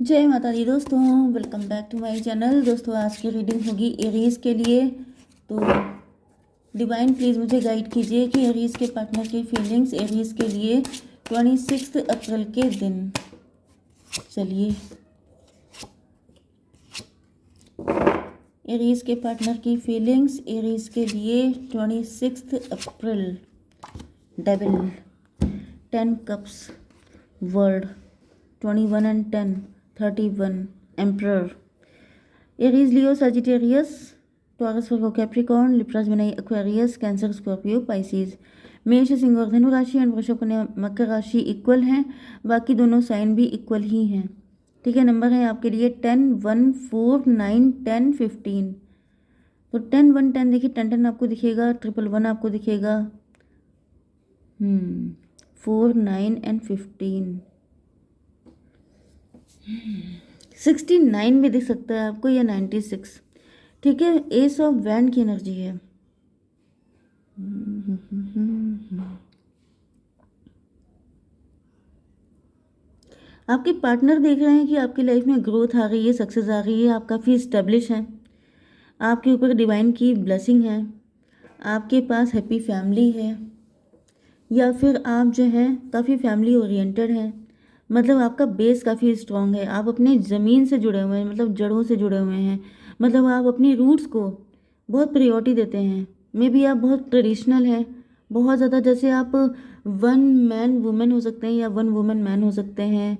जय माता दी दोस्तों, welcome back to my channel. दोस्तों आज की रीडिंग होगी एरीज के लिए। तो डिवाइन प्लीज़ मुझे गाइड कीजिए कि एरीज के पार्टनर की फीलिंग्स एरीज के लिए 26 अप्रैल के दिन। चलिए, एरीज के पार्टनर की फीलिंग्स एरीज के लिए 26 April. Devil, 10 cups, world, 21 and 10, 31, emperor. Aries, Leo, Sagittarius, Taurus, Virgo, Capricorn, Libra, Gemini, Aquarius, Cancer, Scorpio, Pisces. मेष, सिंह और धनु राशि एंड वृषभ, कन्या, मकर राशि इक्वल हैं। बाकी दोनों साइन भी इक्वल ही हैं। ठीक है, नंबर है आपके लिए 10, 1, 4, 9, 10, 15। तो 10, 1, 10 देखिए, 10, 10 आपको दिखेगा, 1, 1 आपको दिखेगा, 4, 9 एंड 15। 69 भी दिख सकता है आपको, या 96। ठीक है, एस ऑफ वैंड की एनर्जी है। आपके पार्टनर देख रहे हैं कि आपकी लाइफ में ग्रोथ आ रही है, सक्सेस आ रही है, आप काफ़ी स्टेब्लिश हैं, आपके ऊपर डिवाइन की ब्लेसिंग है, आपके पास हैप्पी फैमिली है, या फिर आप जो है काफ़ी फैमिली ओरिएंटेड हैं। मतलब आपका बेस काफ़ी स्ट्रांग है, आप अपने ज़मीन से जुड़े हुए हैं, मतलब जड़ों से जुड़े हुए हैं, मतलब आप अपनी रूट्स को बहुत प्रायोरिटी देते हैं। मे बी आप बहुत ट्रेडिशनल हैं, बहुत ज़्यादा, जैसे आप वन मैन वुमेन हो सकते हैं या वन वुमेन मैन हो सकते हैं।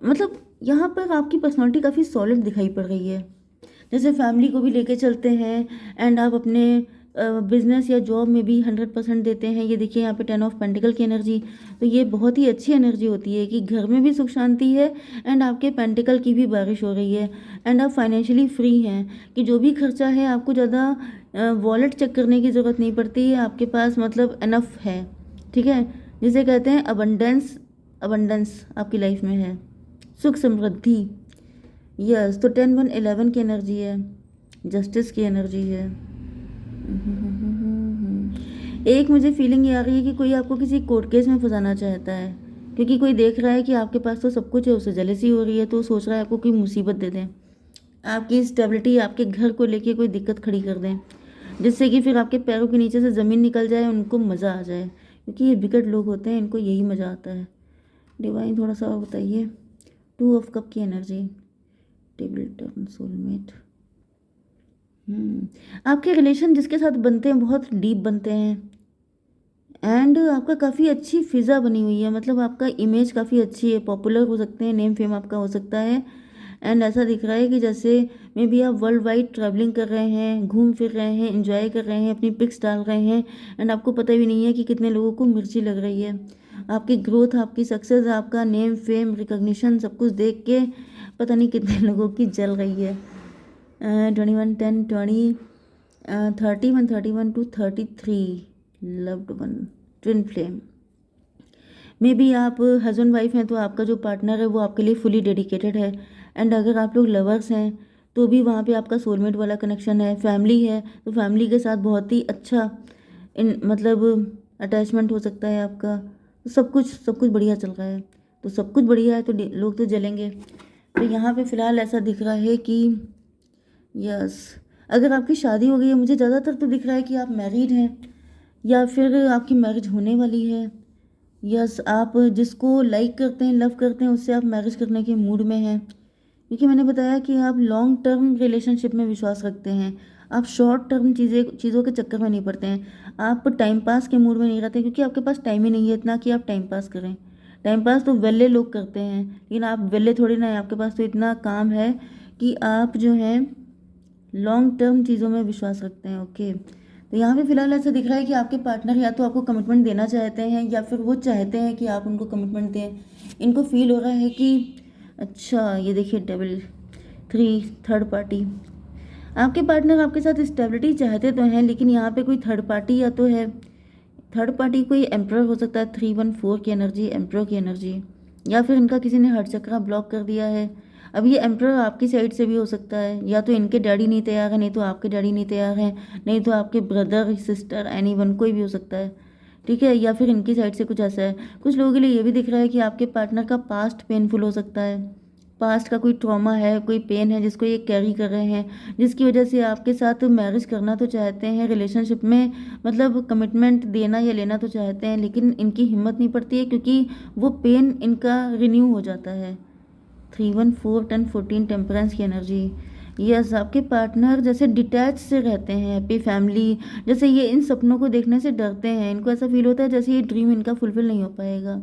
मतलब यहाँ पर आपकी पर्सनालिटी काफ़ी सॉलिड दिखाई पड़ रही है, जैसे फैमिली को भी लेके चलते हैं, एंड आप अपने बिजनेस या जॉब में भी 100% देते हैं। ये देखिए यहाँ पे 10 ऑफ पेंटिकल की एनर्जी, तो ये बहुत ही अच्छी एनर्जी होती है कि घर में भी सुख शांति है, एंड आपके पेंटिकल की भी बारिश हो रही है, एंड आप फाइनेंशियली फ्री हैं कि जो भी खर्चा है आपको ज़्यादा वॉलेट चेक करने की ज़रूरत नहीं पड़ती है, आपके पास मतलब इनफ है। ठीक है, जिसे कहते हैं अबंडेंस, अबंडेंस आपकी लाइफ में है, सुख समृद्धि। यस, तो 10, 1, 11 की एनर्जी है, जस्टिस की एनर्जी है। एक मुझे फीलिंग ये आ रही है कि कोई आपको किसी कोर्ट केस में फंसाना चाहता है, क्योंकि कोई देख रहा है कि आपके पास तो सब कुछ है, उसे जेलसी हो रही है, तो सोच रहा है आपको कोई मुसीबत दे दें, आपकी स्टेबिलिटी, आपके घर को लेके कोई दिक्कत खड़ी कर दें, जिससे कि फिर आपके पैरों के नीचे से ज़मीन निकल जाए, उनको मज़ा आ जाए, क्योंकि ये विकट लोग होते हैं, इनको यही मज़ा आता है। डिवाइन थोड़ा सा और बताइए। 2 ऑफ कप की एनर्जी, टेबल टर्न, सोलमेट। आपके रिलेशन जिसके साथ बनते हैं बहुत डीप बनते हैं, एंड आपका काफ़ी अच्छी फिज़ा बनी हुई है, मतलब आपका इमेज काफ़ी अच्छी है, पॉपुलर हो सकते हैं, नेम फेम आपका हो सकता है, एंड ऐसा दिख रहा है कि जैसे मे बी आप वर्ल्ड वाइड ट्रैवलिंग कर रहे हैं, घूम फिर रहे हैं, एंजॉय कर रहे हैं, अपनी पिक्स डाल रहे हैं, एंड आपको पता भी नहीं है कि कितने लोगों को मिर्ची लग रही है। आपकी ग्रोथ, आपकी सक्सेस, आपका नेम फेम रिकॉग्निशन सब कुछ देख के पता नहीं कितने लोगों की जल रही है। 21, 10, 20, 31, 31 to 33, loved one, twin flame. May be आप हस्बैंड वाइफ हैं तो आपका जो पार्टनर है वो आपके लिए फुली डेडिकेटेड है, एंड अगर आप लोग लवर्स हैं तो भी वहाँ पे आपका सोलमेट वाला कनेक्शन है। फैमिली है तो फैमिली के साथ बहुत ही अच्छा मतलब अटैचमेंट हो सकता है आपका। तो सब कुछ बढ़िया चल रहा है, तो सब कुछ बढ़िया है तो लोग तो जलेंगे। तो यहाँ पे फ़िलहाल ऐसा दिख रहा है कि यस, अगर आपकी शादी हो गई है, मुझे ज़्यादातर तो दिख रहा है कि आप मैरिड हैं, या फिर आपकी मैरिज होने वाली है। यस, आप जिसको लाइक करते हैं, लव करते हैं, उससे आप मैरिज करने के मूड में हैं, क्योंकि मैंने बताया कि आप लॉन्ग टर्म रिलेशनशिप में विश्वास रखते हैं, आप शॉर्ट टर्म चीज़ों के चक्कर में नहीं पड़ते हैं, आप टाइम पास के मूड में नहीं रहते, क्योंकि आपके पास टाइम ही नहीं है इतना कि आप टाइम पास करें। टाइम पास तो वेले लोग करते हैं, लेकिन आप वेले थोड़ी ना है, आपके पास तो इतना काम है कि आप जो हैं लॉन्ग टर्म चीज़ों में विश्वास रखते हैं। ओके, तो यहाँ पे फिलहाल ऐसा दिख रहा है कि आपके पार्टनर या तो आपको कमिटमेंट देना चाहते हैं, या फिर वो चाहते हैं कि आप उनको कमिटमेंट दें। इनको फील हो रहा है कि अच्छा, ये देखिए डबल 3, थर्ड पार्टी। आपके पार्टनर आपके साथ स्टेबिलिटी चाहते तो हैं, लेकिन यहाँ पे कोई थर्ड पार्टी या तो है, थर्ड पार्टी कोई एम्प्रर हो सकता है, 314 की एनर्जी, एम्प्रर की एनर्जी, या फिर इनका किसी ने हर चक्रा ब्लॉक कर दिया है। अब ये एम्प्रर आपकी साइड से भी हो सकता है, या तो इनके डैडी नहीं तैयार है, नहीं तो आपके डैडी नहीं तैयार हैं, नहीं तो आपके ब्रदर सिस्टर एनीवन, कोई भी हो सकता है। ठीक है, या फिर इनकी साइड से कुछ ऐसा है। कुछ लोगों के लिए ये भी दिख रहा है कि आपके पार्टनर का पास्ट पेनफुल हो सकता है, पास्ट का कोई ट्रॉमा है, कोई पेन है जिसको ये कैरी कर रहे हैं, जिसकी वजह से आपके साथ मैरिज करना तो चाहते हैं, रिलेशनशिप में मतलब कमिटमेंट देना या लेना तो चाहते हैं, लेकिन इनकी हिम्मत नहीं पड़ती है क्योंकि वो पेन इनका रिन्यू हो जाता है। 3 1 4 10 14 टेम्परेंस की एनर्जी। यस, आपके पार्टनर जैसे डिटैच से रहते हैं, हैप्पी फैमिली, जैसे ये इन सपनों को देखने से डरते हैं, इनको ऐसा फील होता है जैसे ये ड्रीम इनका फुलफिल नहीं हो पाएगा।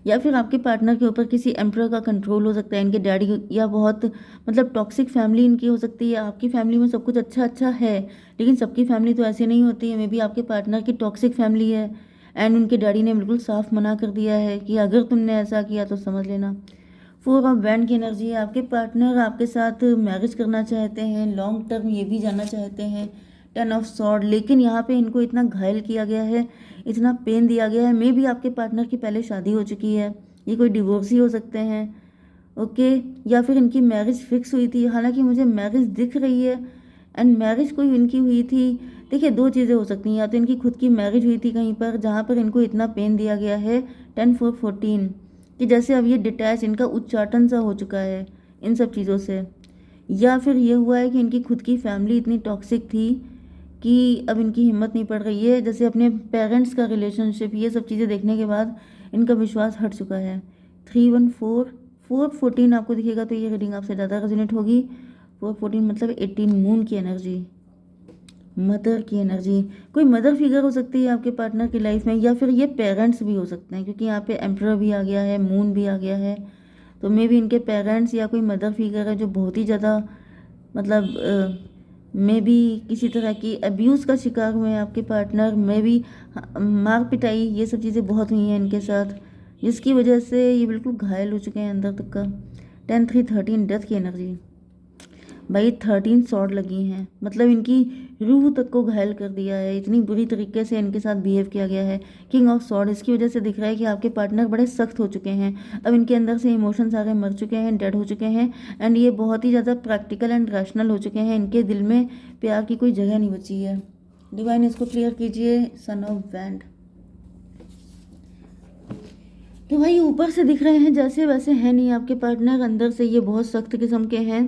या फिर आपके पार्टनर के ऊपर किसी एम्प्रॉय का कंट्रोल हो सकता है, इनके डैडी, या बहुत मतलब टॉक्सिक फैमिली इनकी हो सकती है। आपकी फैमिली में सब कुछ अच्छा अच्छा है, लेकिन सबकी फैमिली तो ऐसी नहीं होती है। मे बी आपके पार्टनर की टॉक्सिक फैमिली है एंड उनके डैडी ने बिल्कुल साफ मना कर दिया है कि अगर तुमने ऐसा किया तो समझ लेना। 4 ऑफ वैंड की एनर्जी है। आपके पार्टनर आपके साथ मैरिज करना चाहते हैं, लॉन्ग टर्म ये भी जानना चाहते हैं। 10 ऑफ सॉर्ड, लेकिन यहाँ पे इनको इतना घायल किया गया है, इतना पेन दिया गया है। मे भी आपके पार्टनर की पहले शादी हो चुकी है, ये कोई डिवोर्स ही हो सकते हैं, ओके। या फिर इनकी मैरिज फिक्स हुई थी, हालांकि मुझे मैरिज दिख रही है एंड मैरिज कोई इनकी हुई थी। देखिए, दो चीज़ें हो सकती हैं, या तो इनकी खुद की मैरिज हुई थी कहीं पर जहाँ पर इनको इतना पेन दिया गया है 10 4 14 कि जैसे अब ये डिटैच, इनका उच्चाटन सा हो चुका है इन सब चीज़ों से। या फिर ये हुआ है कि इनकी खुद की फैमिली इतनी टॉक्सिक थी कि अब इनकी हिम्मत नहीं पड़ रही है, जैसे अपने पेरेंट्स का रिलेशनशिप, ये सब चीज़ें देखने के बाद इनका विश्वास हट चुका है। 3 1 4 4 14 आपको दिखेगा तो ये रीडिंग आपसे ज़्यादा रेजोनेट होगी। 4 14 मतलब 18 मून की एनर्जी, मदर की एनर्जी। कोई मदर फिगर हो सकती है आपके पार्टनर की लाइफ में, या फिर ये पेरेंट्स भी हो सकते हैं क्योंकि यहाँ पे एम्परर भी आ गया है, मून भी आ गया है। तो मे भी इनके पेरेंट्स या कोई मदर फिगर है जो बहुत ही ज़्यादा मतलब मे भी किसी तरह की अब्यूज़ का शिकार हुए हैं आपके पार्टनर, मे भी मार पिटाई, ये सब चीज़ें बहुत हुई हैं इनके साथ, जिसकी वजह से ये बिल्कुल घायल हो चुके हैं अंदर तक का। 10 3 13 डेथ की एनर्जी। भाई 13 शॉट लगी हैं, मतलब इनकी रूह तक को घायल कर दिया है, इतनी बुरी तरीके से इनके साथ बिहेव किया गया है। किंग ऑफ सॉर्ड, इसकी वजह से दिख रहा है कि आपके पार्टनर बड़े सख्त हो चुके हैं, अब इनके अंदर से इमोशन सारे मर चुके हैं, डेड हो चुके हैं एंड ये बहुत ही ज़्यादा प्रैक्टिकल एंड रैशनल हो चुके हैं। इनके दिल में प्यार की कोई जगह नहीं बची है। डिवाइन इसको क्लियर कीजिए। Son of wand. तो भाई ऊपर से दिख रहे हैं जैसे वैसे हैं नहीं आपके पार्टनर, अंदर से ये बहुत सख्त किस्म के हैं,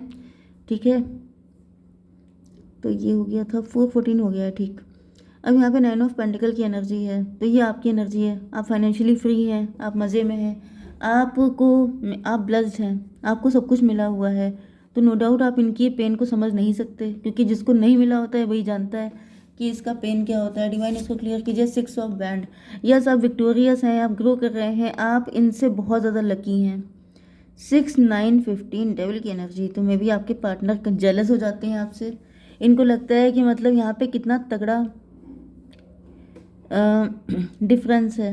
ठीक है। तो ये हो गया था 4 14 हो गया है, ठीक। अब यहाँ पे 9 ऑफ पेंटिकल की एनर्जी है, तो ये आपकी एनर्जी है। आप फाइनेंशियली फ्री हैं, आप मज़े में हैं, आपको आप ब्लेस्ड हैं, आपको सब कुछ मिला हुआ है। तो नो डाउट आप इनकी पेन को समझ नहीं सकते, क्योंकि जिसको नहीं मिला होता है वही जानता है कि इसका पेन क्या होता है। डिवाइन इसको क्लियर कीजिए। 6 ऑफ बैंड। यस, आप विक्टोरियस हैं, आप ग्रो कर रहे हैं, आप इनसे बहुत ज़्यादा लकी हैं। 6 9 15 डेविल की एनर्जी। तो मे भी आपके पार्टनर जेलस हो जाते हैं आपसे, इनको लगता है कि मतलब यहाँ पे कितना तगड़ा डिफरेंस है।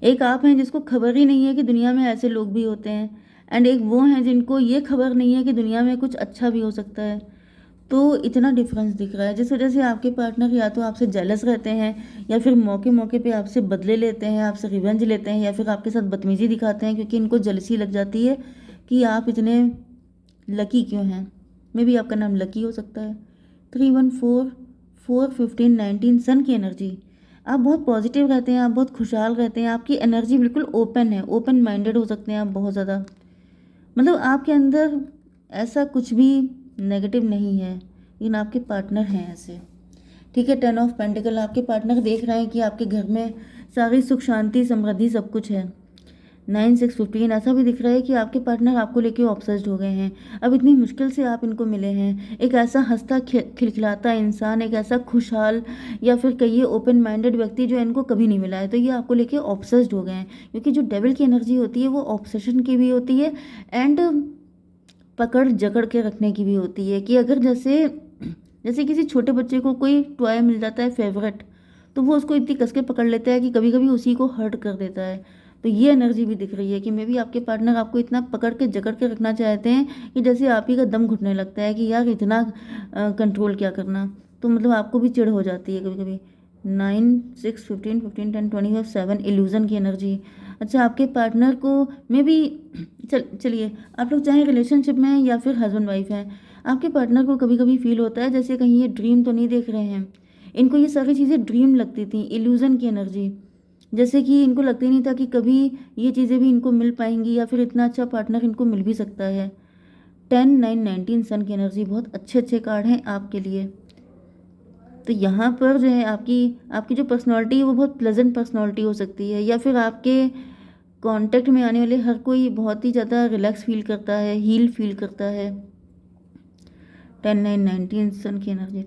एक आप हैं जिसको खबर ही नहीं है कि दुनिया में ऐसे लोग भी होते हैं, एंड एक वो हैं जिनको ये खबर नहीं है कि दुनिया में कुछ अच्छा भी हो सकता है। तो इतना डिफरेंस दिख रहा है, जिस वजह से आपके पार्टनर या तो आपसे जेलस रहते हैं, या फिर मौके मौके पे आपसे बदले लेते हैं, आपसे रिवेंज लेते हैं, या फिर आपके साथ बदतमीजी दिखाते हैं, क्योंकि इनको जेलसी लग जाती है कि आप इतने लकी क्यों हैं। मे बी आपका नाम लकी हो सकता है। 3 1 4 4 15 19 सन की एनर्जी। आप बहुत पॉजिटिव रहते हैं, आप बहुत खुशहाल रहते हैं, आपकी एनर्जी बिल्कुल ओपन है, ओपन माइंडेड हो सकते हैं आप बहुत ज़्यादा। मतलब आपके अंदर ऐसा कुछ भी नेगेटिव नहीं है, लेकिन आपके पार्टनर हैं ऐसे, ठीक है। 10 ऑफ पेंटिकल। आपके पार्टनर देख रहे हैं कि आपके घर में सारी सुख शांति समृद्धि सब कुछ है। 9 6 15 ऐसा भी दिख रहा है कि आपके पार्टनर आपको लेके ऑब्सेस्ड हो गए हैं। अब इतनी मुश्किल से आप इनको मिले हैं, एक ऐसा हंसता खिलखिलाता इंसान, एक ऐसा खुशहाल या फिर कहिए ओपन माइंडेड व्यक्ति जो इनको कभी नहीं मिला है, तो ये आपको लेके ऑब्सेस्ड हो गए हैं। क्योंकि जो डेविल की एनर्जी होती है वो ऑब्सेशन की भी होती है एंड पकड़ जकड़ के रखने की भी होती है। कि अगर जैसे जैसे किसी छोटे बच्चे को कोई टॉय मिल जाता है फेवरेट, तो वो उसको इतनी कस के पकड़ लेता है कि कभी कभी उसी को हर्ट कर देता है। तो ये एनर्जी भी दिख रही है कि मे बी आपके पार्टनर आपको इतना पकड़ के जकड़ के रखना चाहते हैं कि जैसे आप ही का दम घुटने लगता है कि यार इतना कंट्रोल क्या करना। तो मतलब आपको भी चिढ़ हो जाती है कभी कभी। 9 6 15 15 10 25 7 इल्यूजन की एनर्जी। अच्छा, आपके पार्टनर को मे बी चलिए आप लोग चाहे रिलेशनशिप में हैं या फिर हस्बैंड वाइफ हैं, आपके पार्टनर को कभी कभी फील होता है जैसे कहीं ये ड्रीम तो नहीं देख रहे हैं। इनको ये सारी चीज़ें ड्रीम लगती थी, इल्यूजन की एनर्जी। जैसे कि इनको लगता ही नहीं था कि कभी ये चीज़ें भी इनको मिल पाएंगी या फिर इतना अच्छा पार्टनर इनको मिल भी सकता है। 10 9 19 सन की एनर्जी, बहुत अच्छे अच्छे कार्ड हैं आपके लिए। तो यहाँ पर जो है आपकी आपकी जो पर्सनालिटी है वो बहुत प्लेजेंट पर्सनालिटी हो सकती है, या फिर आपके कांटेक्ट में आने वाले हर कोई बहुत ही ज़्यादा रिलैक्स फील करता है, हील फील करता है। 10 9 19 सन की एनर्जी।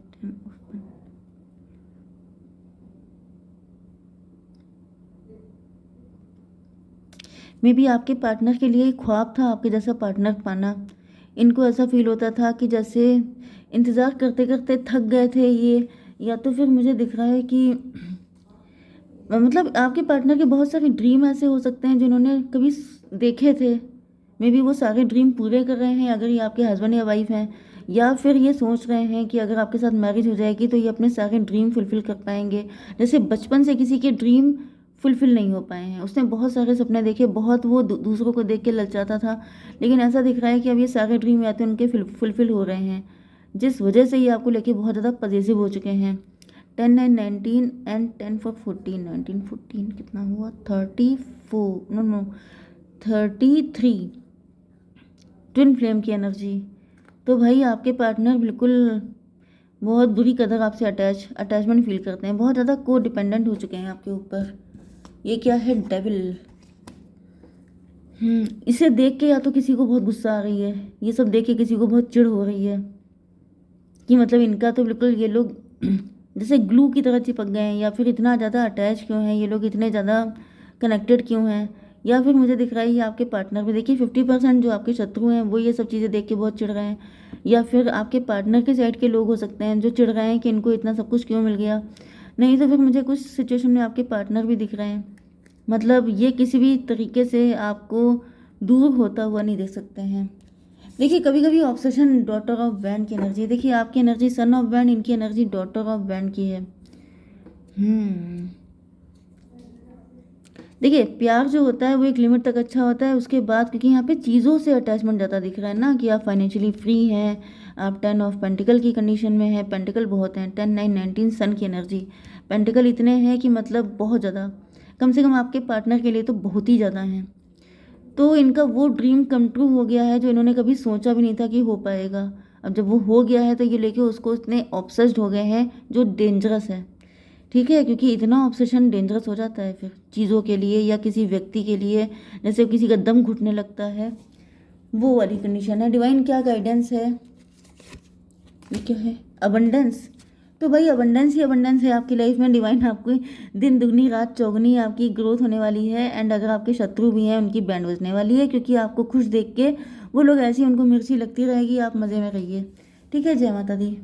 मे बी आपके पार्टनर के लिए एक ख्वाब था आपके जैसा पार्टनर पाना। इनको ऐसा फील होता था कि जैसे इंतज़ार करते करते थक गए थे ये, या तो फिर मुझे दिख रहा है कि मतलब आपके पार्टनर के बहुत सारे ड्रीम ऐसे हो सकते हैं जिन्होंने कभी देखे थे। मे बी वो सारे ड्रीम पूरे कर रहे हैं अगर ये आपके हस्बैंड या वाइफ हैं, या फिर ये सोच रहे हैं कि अगर आपके साथ मैरिज हो जाएगी तो ये अपने सारे ड्रीम फुलफ़िल कर पाएंगे। जैसे बचपन से किसी के ड्रीम फुलफ़िल नहीं हो पाए हैं, उसने बहुत सारे सपने देखे, बहुत वो दूसरों को देख के ललचाता था, लेकिन ऐसा दिख रहा है कि अब ये सारे ड्रीम या तो उनके फुलफ़िल हो रहे हैं, जिस वजह से ये आपको लेके बहुत ज़्यादा पजेसिव हो चुके हैं। 10 9 19 एंड 10 4 14 19 14 कितना हुआ, 34, नो 33। ट्विन फ्लेम की एनर्जी। तो भाई आपके पार्टनर बिल्कुल बहुत बुरी कदर आपसे अटैचमेंट फील करते हैं, बहुत ज़्यादा को डिपेंडेंट हो चुके हैं आपके ऊपर। ये क्या है, डेविल। इसे देख के या तो किसी को बहुत गुस्सा आ रही है, ये सब देख के किसी को बहुत चिढ़ हो रही है कि मतलब इनका तो बिल्कुल ये लोग जैसे ग्लू की तरह चिपक गए हैं, या फिर इतना ज़्यादा अटैच क्यों हैं ये लोग, इतने ज़्यादा कनेक्टेड क्यों हैं। या फिर मुझे दिख रहा है ये आपके पार्टनर में, देखिए 50% जो आपके शत्रु हैं वो ये सब चीज़ें देख के बहुत चिढ़ रहे हैं, या फिर आपके पार्टनर के साइड के लोग हो सकते हैं जो चिढ़ रहे हैं कि इनको इतना सब कुछ क्यों मिल गया। नहीं तो फिर मुझे कुछ सिचुएशन में आपके पार्टनर भी दिख रहे हैं, मतलब ये किसी भी तरीके से आपको दूर होता हुआ नहीं देख सकते हैं। देखिए कभी कभी ऑब्सेशन डॉटर ऑफ बैंड की एनर्जी, देखिए आपकी एनर्जी सन ऑफ बैंड, इनकी एनर्जी डॉटर ऑफ बैंड की है। देखिए प्यार जो होता है वो एक लिमिट तक अच्छा होता है, उसके बाद क्योंकि यहाँ पे चीज़ों से अटैचमेंट ज़्यादा दिख रहा है ना, कि आप फाइनेंशियली फ्री हैं, आप 10 ऑफ पेंटिकल की कंडीशन में हैं, पेंटिकल बहुत हैं। 10 9 19 सन की एनर्जी, पेंटिकल इतने हैं कि मतलब बहुत ज़्यादा, कम से कम आपके पार्टनर के लिए तो बहुत ही ज़्यादा हैं। तो इनका वो ड्रीम कम ट्रू हो गया है जो इन्होंने कभी सोचा भी नहीं था कि हो पाएगा। अब जब वो हो गया है तो ये लेके उसको इतने ऑब्सेस्ड हो गए हैं जो डेंजरस है। ठीक है, क्योंकि इतना ऑब्सेशन डेंजरस हो जाता है फिर चीज़ों के लिए या किसी व्यक्ति के लिए, जैसे किसी का दम घुटने लगता है, वो वाली कंडीशन है। डिवाइन क्या गाइडेंस है, ये क्या है, अबंडेंस। तो भाई अबंडेंस ही अबंडेंस है आपकी लाइफ में। डिवाइन आपकी दिन दुगनी रात चौगनी आपकी ग्रोथ होने वाली है, एंड अगर आपके शत्रु भी हैं उनकी बैंड बजने वाली है, क्योंकि आपको खुश देख के वो लोग ऐसी उनको मिर्ची लगती रहेगी, आप मज़े में रहिए। ठीक है, जय माता दी।